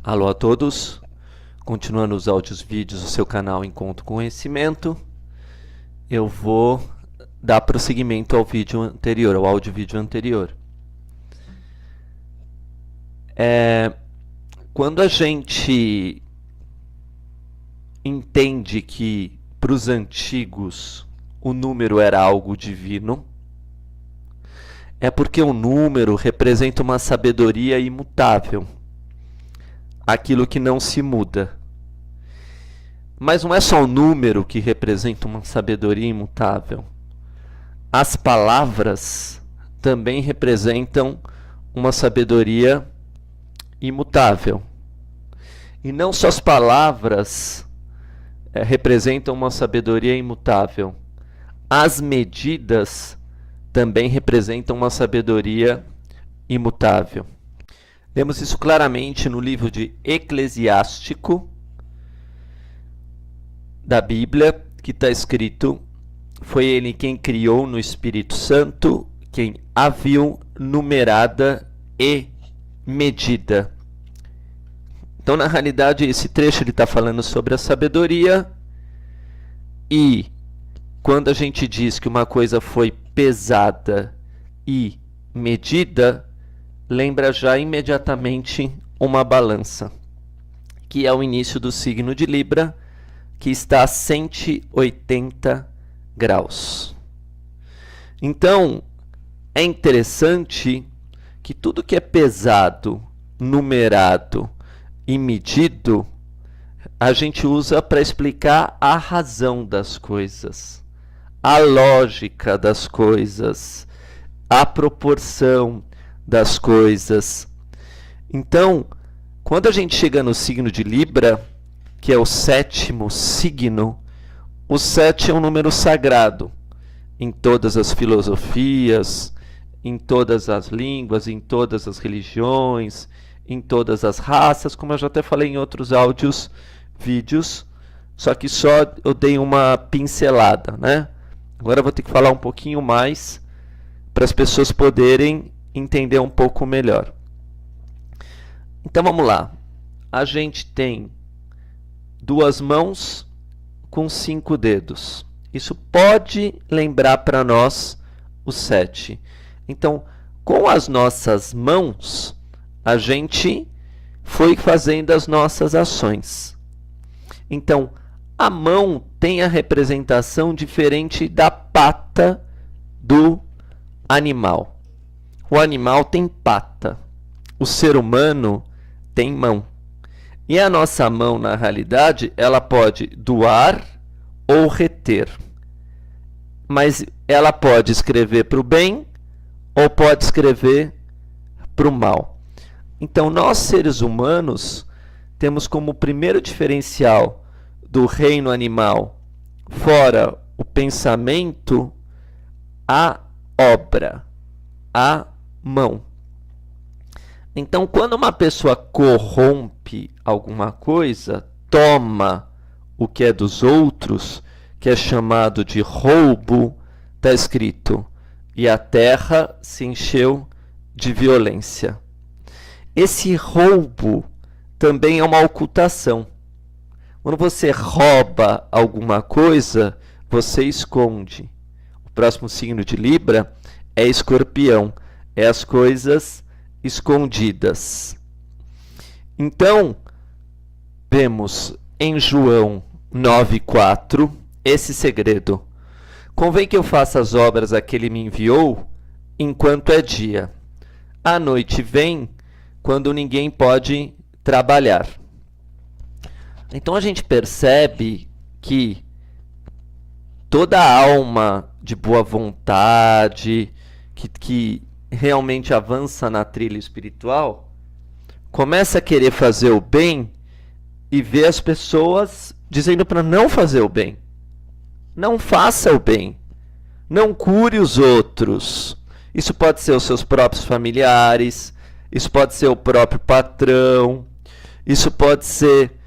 Alô a todos, continuando os áudios vídeos do seu canal Encontro com Conhecimento, eu vou dar prosseguimento ao vídeo anterior, ao áudio vídeo anterior. Quando a gente entende que para os antigos o número era algo divino, é porque o número representa uma sabedoria imutável, aquilo que não se muda. Mas não é só o número que representa uma sabedoria imutável. As palavras também representam uma sabedoria imutável. E não só as palavras representam uma sabedoria imutável. As medidas também representam uma sabedoria imutável. Vemos isso claramente no livro de Eclesiástico da Bíblia, que está escrito: foi ele quem criou no Espírito Santo, quem a viu numerada e medida. Então, na realidade, esse trecho ele está falando sobre a sabedoria, e quando a gente diz que uma coisa foi pesada e medida, lembra já imediatamente uma balança, que é o início do signo de Libra, que está a 180 graus. Então, é interessante que tudo que é pesado, numerado e medido, a gente usa para explicar a razão das coisas, a lógica das coisas, a proporção das coisas. Então, quando a gente chega no signo de Libra, que é o 7º signo, o 7 é um número sagrado em todas as filosofias, em todas as línguas, em todas as religiões, em todas as raças, como eu já até falei em outros áudios, vídeos, só que só eu dei uma pincelada, né? Agora eu vou ter que falar um pouquinho mais para as pessoas poderem entender um pouco melhor. Então vamos lá. A gente tem 2 mãos com 5 dedos. Isso pode lembrar para nós o 7. Então, com as nossas mãos, a gente foi fazendo as nossas ações. Então, a mão tem a representação diferente da pata do animal. O animal tem pata, o ser humano tem mão. E a nossa mão, na realidade, ela pode doar ou reter. Mas ela pode escrever para o bem ou pode escrever para o mal. Então, nós, seres humanos, temos como primeiro diferencial do reino animal, fora o pensamento, a obra, a mão. Então, quando uma pessoa corrompe alguma coisa, toma o que é dos outros, que é chamado de roubo, está escrito: e a terra se encheu de violência. Esse roubo também é uma ocultação. Quando você rouba alguma coisa, você esconde. O próximo signo de Libra é Escorpião, é as coisas escondidas. Então, vemos em João 9,4 esse segredo: convém que eu faça as obras a que ele me enviou enquanto é dia. A noite vem quando ninguém pode trabalhar. Então a gente percebe que toda alma de boa vontade, que realmente avança na trilha espiritual, começa a querer fazer o bem e vê as pessoas dizendo para não fazer o bem. Não faça o bem. Não cure os outros. Isso pode ser os seus próprios familiares, isso pode ser o próprio patrão, isso pode ser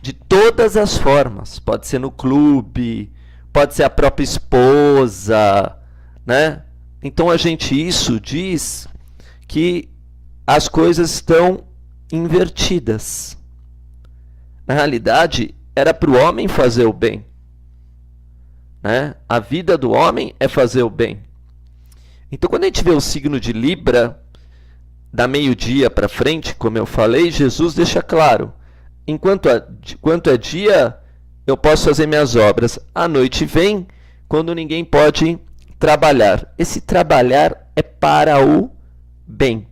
de todas as formas. Pode ser no clube, pode ser a própria esposa, né? Então isso diz que as coisas estão invertidas. Na realidade, era para o homem fazer o bem, né? A vida do homem é fazer o bem. Então, quando a gente vê o signo de Libra, da meio-dia para frente, como eu falei, Jesus deixa claro: enquanto é dia, eu posso fazer minhas obras. A noite vem, quando ninguém pode trabalhar. Esse trabalhar é para o bem.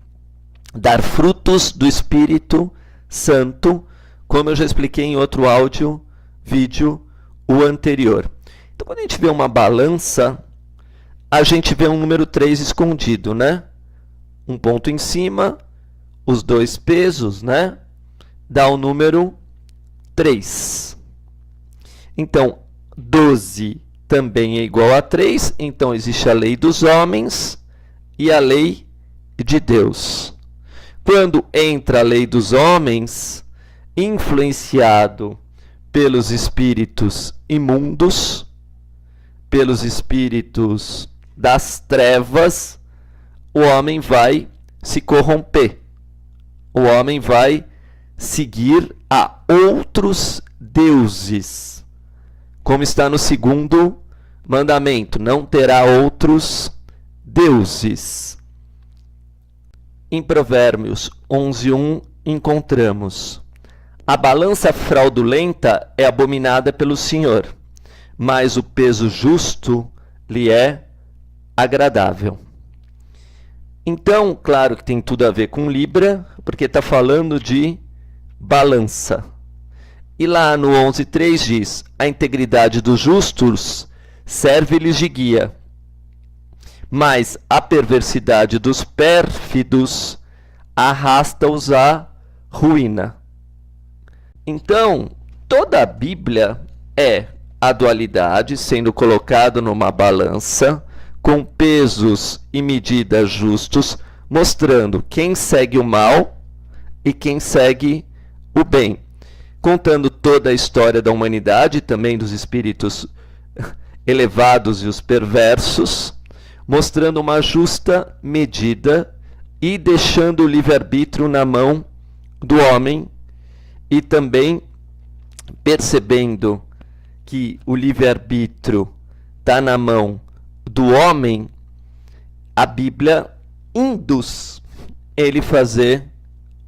Dar frutos do Espírito Santo, como eu já expliquei em outro vídeo, o anterior. Então, quando a gente vê uma balança, a gente vê um número 3 escondido, né? Um ponto em cima, os dois pesos, né? Dá o número 3. Então, 12 também é igual a 3, então existe a lei dos homens e a lei de Deus. Quando entra a lei dos homens, influenciado pelos espíritos imundos, pelos espíritos das trevas, o homem vai se corromper. O homem vai seguir a outros deuses. Como está no segundo mandamento: não terá outros deuses. Em Provérbios 11:1 encontramos: a balança fraudulenta é abominada pelo Senhor, mas o peso justo lhe é agradável. Então, claro que tem tudo a ver com Libra, porque está falando de balança. E lá no 11:3 diz: a integridade dos justos serve-lhes de guia, mas a perversidade dos pérfidos arrasta-os à ruína. Então, toda a Bíblia é a dualidade sendo colocado numa balança, com pesos e medidas justos, mostrando quem segue o mal e quem segue o bem. Contando toda a história da humanidade, também dos espíritos elevados e os perversos, mostrando uma justa medida e deixando o livre-arbítrio na mão do homem, e também percebendo que o livre-arbítrio está na mão do homem, a Bíblia induz ele fazer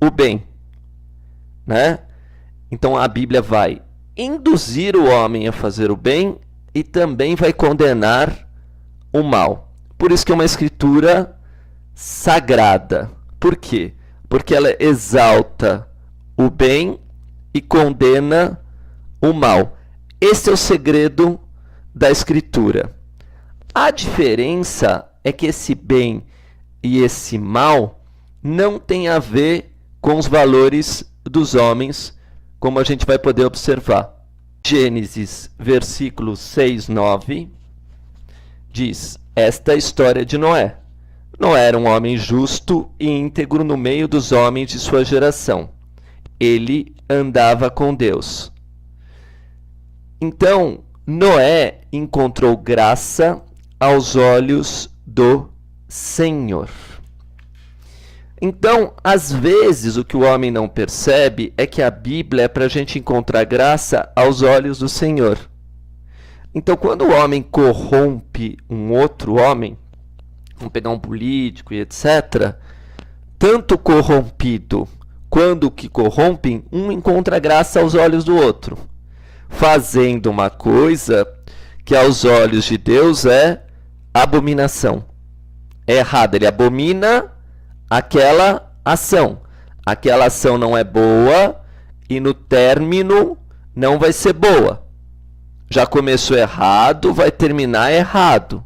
o bem, né? Então a Bíblia vai induzir o homem a fazer o bem e também vai condenar o mal. Por isso que é uma escritura sagrada. Por quê? Porque ela exalta o bem e condena o mal. Esse é o segredo da escritura. A diferença é que esse bem e esse mal não tem a ver com os valores dos homens, como a gente vai poder observar. Gênesis, versículos 6, 9, diz: esta é a história de Noé. Noé era um homem justo e íntegro no meio dos homens de sua geração. Ele andava com Deus. Então, Noé encontrou graça aos olhos do Senhor. Então, às vezes, o que o homem não percebe é que a Bíblia é para a gente encontrar graça aos olhos do Senhor. Então, quando o homem corrompe um outro homem, vamos pegar um político e etc., tanto o corrompido quanto o que corrompem, um encontra graça aos olhos do outro, fazendo uma coisa que aos olhos de Deus é abominação. É errado, ele abomina aquela ação. Aquela ação não é boa e no término não vai ser boa. Já começou errado, vai terminar errado.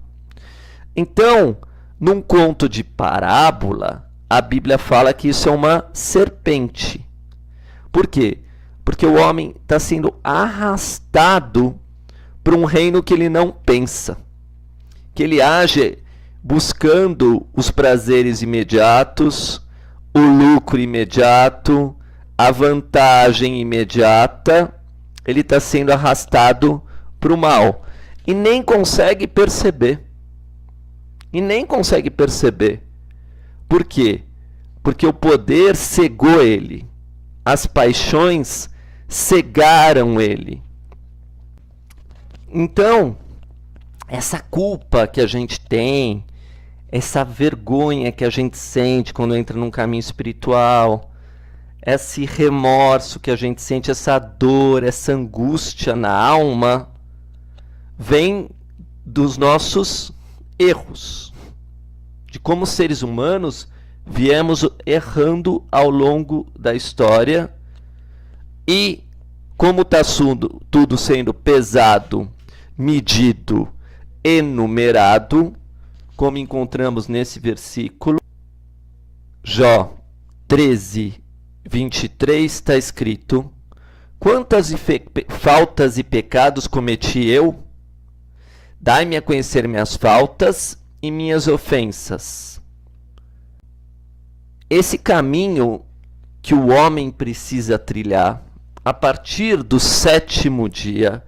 Então, num conto de parábola, a Bíblia fala que isso é uma serpente. Por quê? Porque o homem está sendo arrastado para um reino que ele não pensa, que ele age buscando os prazeres imediatos, o lucro imediato, a vantagem imediata. Ele está sendo arrastado para o mal e nem consegue perceber. Por quê? Porque o poder cegou ele. as paixões cegaram ele. Então, essa culpa que a gente tem, essa vergonha que a gente sente quando entra num caminho espiritual, esse remorso que a gente sente, essa dor, essa angústia na alma, vem dos nossos erros, de como seres humanos viemos errando ao longo da história, e como está tudo sendo pesado, medido, enumerado, como encontramos nesse versículo, Jó 13, 23, está escrito: quantas faltas e pecados cometi eu? Dai-me a conhecer minhas faltas e minhas ofensas. Esse caminho que o homem precisa trilhar a partir do 7º dia,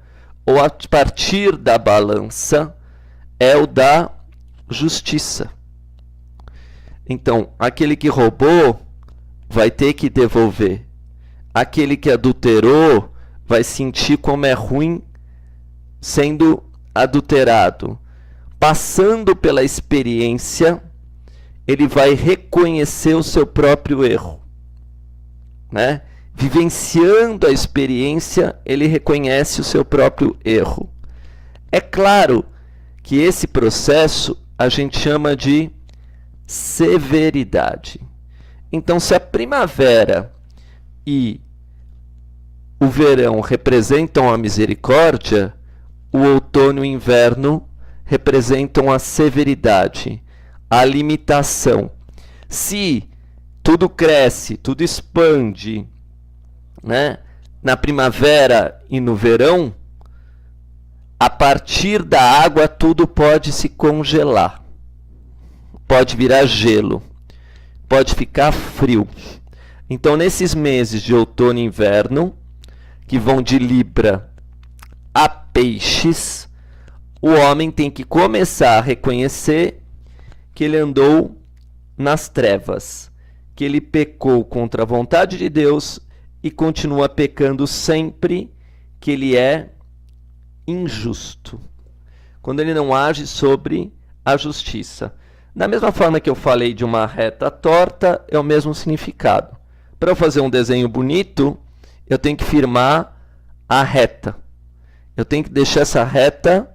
ou a partir da balança, é o da justiça. Então, aquele que roubou vai ter que devolver. Aquele que adulterou vai sentir como é ruim sendo adulterado. Passando pela experiência, ele vai reconhecer o seu próprio erro, né? Vivenciando a experiência, ele reconhece o seu próprio erro. É claro que esse processo a gente chama de severidade. Então, se a primavera e o verão representam a misericórdia, o outono e o inverno representam a severidade, a limitação. Se tudo cresce, tudo expande, né, na primavera e no verão, a partir da água tudo pode se congelar, pode virar gelo, pode ficar frio. Então, nesses meses de outono e inverno, que vão de Libra a Peixes, o homem tem que começar a reconhecer que ele andou nas trevas, que ele pecou contra a vontade de Deus e continua pecando sempre, que ele é injusto, quando ele não age sobre a justiça. Da mesma forma que eu falei de uma reta torta, é o mesmo significado. Para eu fazer um desenho bonito, eu tenho que firmar a reta. Eu tenho que deixar essa reta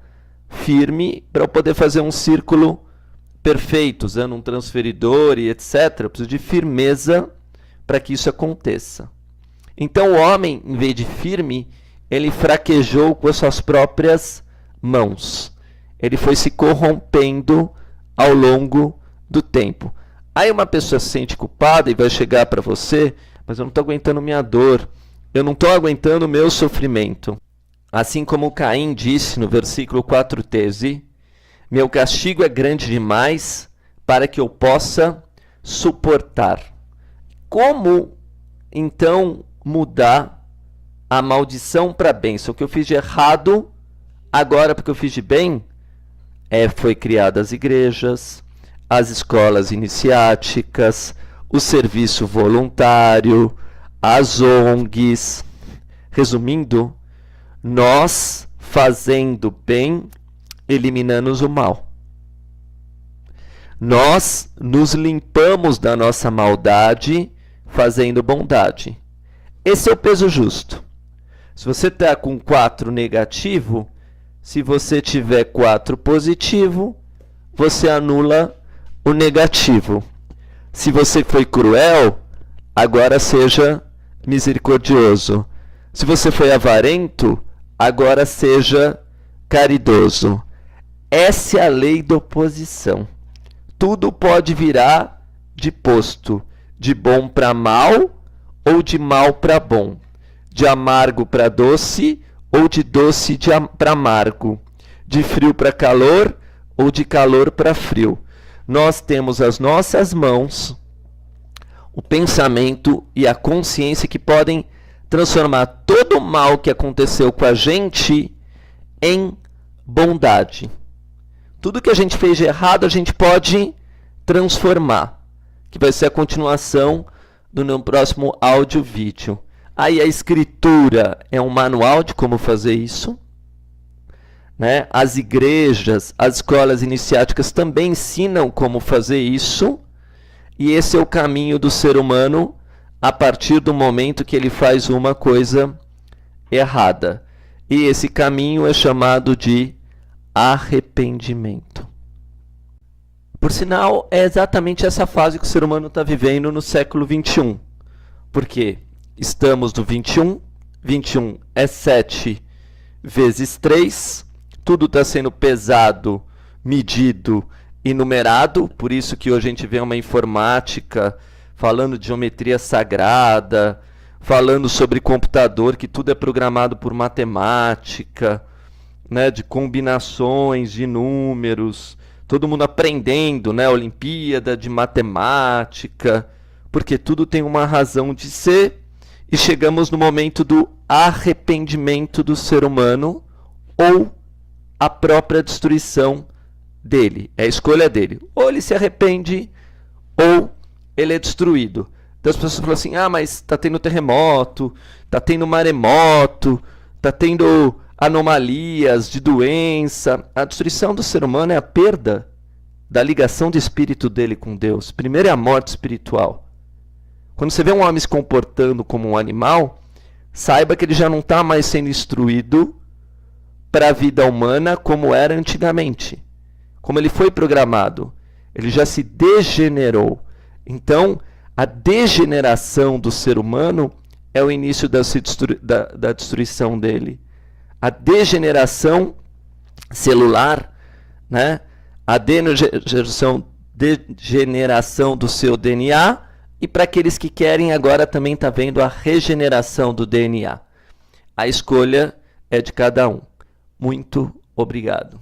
firme para eu poder fazer um círculo perfeito, usando um transferidor e etc. Eu preciso de firmeza para que isso aconteça. Então o homem, em vez de firme, ele fraquejou com as suas próprias mãos. Ele foi se corrompendo ao longo do tempo. Aí uma pessoa se sente culpada e vai chegar para você: mas eu não estou aguentando minha dor, eu não estou aguentando o meu sofrimento. Assim como Caim disse no versículo 4:13, meu castigo é grande demais para que eu possa suportar. Como, então, mudar a maldição para a bênção? O que eu fiz de errado, agora porque eu fiz de bem, foi criadas as igrejas, as escolas iniciáticas, o serviço voluntário, as ONGs. Resumindo, nós fazendo bem, eliminamos o mal. Nós nos limpamos da nossa maldade fazendo bondade. Esse é o peso justo. Se você está com 4 negativo, se você tiver 4 positivo, você anula o negativo. Se você foi cruel, agora seja misericordioso. Se você foi avarento, agora seja caridoso. Essa é a lei da oposição. Tudo pode virar de posto, de bom para mal ou de mal para bom, de amargo para doce ou de doce para amargo, de frio para calor ou de calor para frio. Nós temos as nossas mãos, o pensamento e a consciência que podem transformar todo o mal que aconteceu com a gente em bondade. Tudo que a gente fez de errado, a gente pode transformar, que vai ser a continuação no próximo áudio-vídeo. Aí a escritura é um manual de como fazer isso, né? As igrejas, as escolas iniciáticas também ensinam como fazer isso, e esse é o caminho do ser humano a partir do momento que ele faz uma coisa errada. E esse caminho é chamado de arrependimento. Por sinal, é exatamente essa fase que o ser humano está vivendo no século XXI. Porque estamos no 21, 21 é 7 vezes 3, tudo está sendo pesado, medido e numerado, por isso que hoje a gente vê uma informática falando de geometria sagrada, falando sobre computador, que tudo é programado por matemática, né, de combinações de números, todo mundo aprendendo, né, Olimpíada de matemática, porque tudo tem uma razão de ser, e chegamos no momento do arrependimento do ser humano, ou a própria destruição dele, é a escolha dele. Ou ele se arrepende, ou ele é destruído. Então as pessoas falam assim, mas está tendo terremoto, está tendo maremoto, está tendo anomalias de doença. A destruição do ser humano é a perda da ligação do espírito dele com Deus. Primeiro é a morte espiritual. Quando você vê um homem se comportando como um animal, saiba que ele já não está mais sendo instruído para a vida humana como era antigamente. Como ele foi programado. Ele já se degenerou. Então, a degeneração do ser humano é o início da destruição dele. A degeneração celular, né? A degeneração do seu DNA, e para aqueles que querem, agora também está vendo a regeneração do DNA. A escolha é de cada um. Muito obrigado.